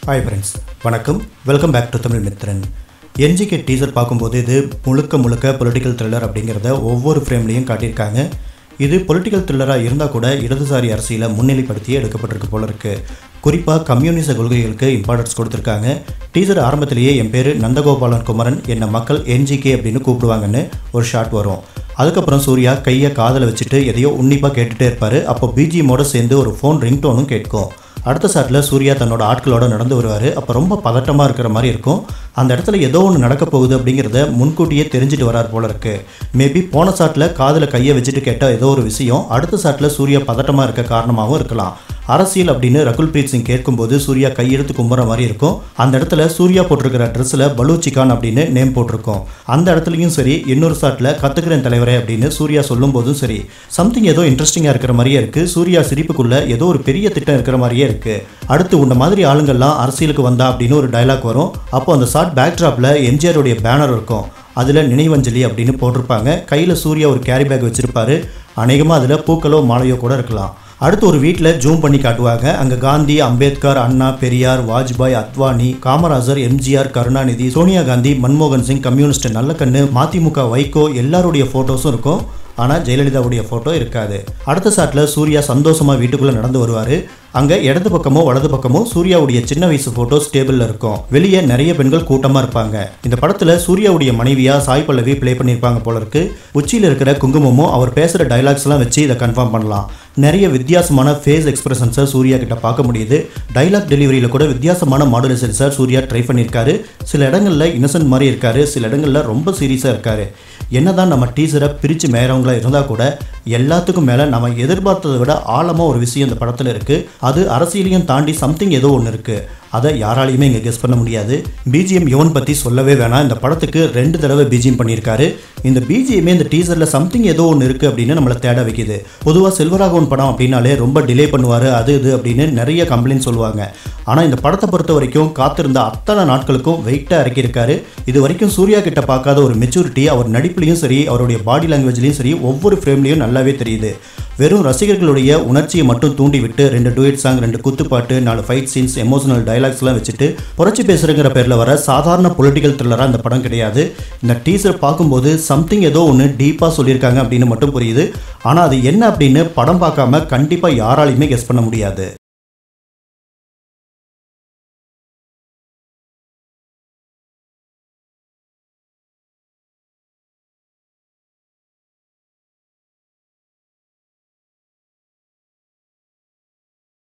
Hi friends, வணக்கம். Welcome back to Tamil Mithran. NGK teaser பார்க்கும்போது இது முழுக்க பொலிட்டிக்கல் த்ரில்லர் அப்படிங்கிறத ஒவ்வொரு ஃப்ரேம்லேயும் காட்டியிருக்காங்க. இது பொலிட்டிக்கல் த்ரில்லராக இருந்தால் கூட இடதுசாரி அரசியலை முன்னிலைப்படுத்தி எடுக்கப்பட்டிருக்கு போல இருக்குது. குறிப்பாக கம்யூனிச கொள்கைகளுக்கு இம்பார்ட்டன்ஸ் கொடுத்துருக்காங்க. டீசர் ஆரம்பத்திலேயே என் பேர் நந்தகோபாலன் குமரன், என்னை மக்கள் என்ஜிகே அப்படின்னு கூப்பிடுவாங்கன்னு ஒரு ஷாட் வரும். அதுக்கப்புறம் சூர்யா கையை காதில் வச்சுட்டு எதையோ உன்னிப்பாக கேட்டுகிட்டே இருப்பார். அப்போ பிஜிஎம்மோட சேர்ந்து ஒரு ஃபோன் ரிங்டோனும் கேட்கும். அடுத்த ஷாட்டில் சூர்யா தன்னோட ஆட்களோட நடந்து வருவார். அப்போ ரொம்ப பதட்டமாக இருக்கிற மாதிரி இருக்கும். அந்த இடத்துல ஏதோ ஒன்று நடக்க போகுது அப்படிங்கிறத முன்கூட்டியே தெரிஞ்சுட்டு வரார் போல இருக்கு. மேபி போன ஷாட்டில் காதில் கையை வச்சுட்டு கேட்ட ஏதோ ஒரு விஷயம் அடுத்த ஷாட்டில் சூர்யா பதட்டமாக இருக்க காரணமாகவும் இருக்கலாம். அரசியல் அப்படின்னு ரகுல் பிரீத் சிங் கேட்கும்போது சூர்யா கையெடுத்து கும்புற மாதிரி இருக்கும். அந்த இடத்துல சூர்யா போட்டிருக்கிற ட்ரெஸ்ஸில் பலூச்சிகான் அப்படின்னு நேம் போட்டிருக்கோம். அந்த இடத்துலையும் சரி, இன்னொரு ஷாட்டில் கத்துக்கிறேன் தலைவரே அப்படின்னு சூர்யா சொல்லும் போதும் சரி, சம்திங் ஏதோ இன்ட்ரெஸ்டிங்காக இருக்கிற மாதிரியே இருக்குது. சூர்யா சிரிப்புக்குள்ள ஏதோ ஒரு பெரிய திட்டம் இருக்கிற மாதிரியே இருக்குது. அடுத்து உன்ன மாதிரி ஆளுங்கள்லாம் அரசியலுக்கு வந்தா அப்படின்னு ஒரு டைலாக் வரும். அப்போ அந்த ஷார்ட் பேக்ட்ராப்பில் எம்ஜிஆருடைய பேனர் இருக்கும். அதில் நினைவஞ்சலி அப்படின்னு போட்டிருப்பாங்க. கையில் சூர்யா ஒரு கேரி பேக் வச்சுருப்பாரு. அநேகமாக அதில் பூக்களோ மாலையோ கூட இருக்கலாம். அடுத்து ஒரு வீட்டில் ஜூம் பண்ணி காட்டுவாங்க. அங்கே காந்தி, அம்பேத்கர், அண்ணா, பெரியார், வாஜ்பாய், அத்வானி, காமராஜர், எம்ஜிஆர், கருணாநிதி, சோனியா காந்தி, மன்மோகன் சிங், கம்யூனிஸ்ட் நல்லக்கண்ணு, மதிமுக வைகோ எல்லாருடைய ஃபோட்டோஸும் இருக்கும். ஆனால் ஜெயலலிதாவுடைய ஃபோட்டோ இருக்காது. அடுத்த ஷாட்டில் சூர்யா சந்தோஷமாக வீட்டுக்குள்ளே நடந்து வருவார். அங்கே இடது பக்கமோ வலது பக்கமோ சூர்யாவுடைய சின்ன வயசு ஃபோட்டோஸ் டேபிளில் இருக்கும். வெளியே நிறைய பெண்கள் கூட்டமாக இருப்பாங்க. இந்த படத்தில் சூர்யாவுடைய மனைவியா சாய் பல்லவி ப்ளே பண்ணியிருப்பாங்க போல இருக்கு. உச்சியில் இருக்கிற குங்குமமும் அவர் பேசுகிற டைலாக்ஸ்லாம் வச்சு இதை கன்ஃபார்ம் பண்ணலாம். நிறைய வித்தியாசமான ஃபேஸ் எக்ஸ்பிரஷன்ஸை சூர்யா கிட்ட பார்க்க முடியுது. டைலாக் டெலிவரியில் கூட வித்தியாசமான மாடுலேஷன்ஸை சூர்யா ட்ரை பண்ணியிருக்காரு. சில இடங்களில் இன்னசென்ட் மாதிரி இருக்காரு, சில இடங்களில் ரொம்ப சீரியஸாக இருக்காரு. என்னதான் நம்ம டீசரை பிரித்து மேறவங்களா இருந்தால் கூட எல்லாத்துக்கும் மேலே நம்ம எதிர்பார்த்ததை விட ஆழமாக ஒரு விஷயம் இந்த படத்தில் இருக்குது. அது அரசியலையும் தாண்டி சம்திங் ஏதோ ஒன்று இருக்குது. அதை யாராலையுமே இங்கே கெஸ் பண்ண முடியாது. பிஜிஎம் யுவன் பற்றி சொல்லவே வேணாம். இந்த படத்துக்கு 2 தடவை பிஜிஎம் பண்ணியிருக்காரு. இந்த பிஜிஎம்மே இந்த டீசரில் சம்திங் ஏதோ ஒன்று இருக்குது அப்படின்னு நம்மளை தேட வைக்குது. பொதுவாக செல்வராகவன் படம் அப்படின்னாலே ரொம்ப டிலே பண்ணுவார், அது இது அப்படின்னு நிறைய கம்ப்ளைண்ட் சொல்லுவாங்க. ஆனால் இந்த படத்தை பொறுத்த வரைக்கும் காத்திருந்த அத்தனை நாட்களுக்கும் வெயிட்டாக இறக்கியிருக்காரு. இது வரைக்கும் சூர்யா கிட்ட பார்க்காத ஒரு மெச்சூரிட்டி அவர் நடிப்புலையும் சரி, அவருடைய பாடி லாங்குவேஜ்லையும் சரி, ஒவ்வொரு ஃப்ரேம்லையும் நல்லாவே தெரியுது. வெறும் ரசிகர்களுடைய உணர்ச்சியை மட்டும் தூண்டிவிட்டு 2 டூயட் சாங், 2 குத்துப்பாட்டு, 4 ஃபைட் சீன்ஸ், எமோஷனல் டைலாக்ஸ்லாம் வச்சுட்டு புரட்சி பேசுறங்கிற பேரில் வர சாதாரண பொலிட்டிக்கல் த்ரில்லராக இந்த படம் கிடையாது. இந்த டீசர் பார்க்கும்போது சம்திங் ஏதோ ஒன்று டீப்பாக சொல்லியிருக்காங்க அப்படின்னு மட்டும் புரியுது. ஆனால் அது என்ன அப்படின்னு படம் பார்க்காம கண்டிப்பாக யாராலையுமே கெஸ் பண்ண முடியாது.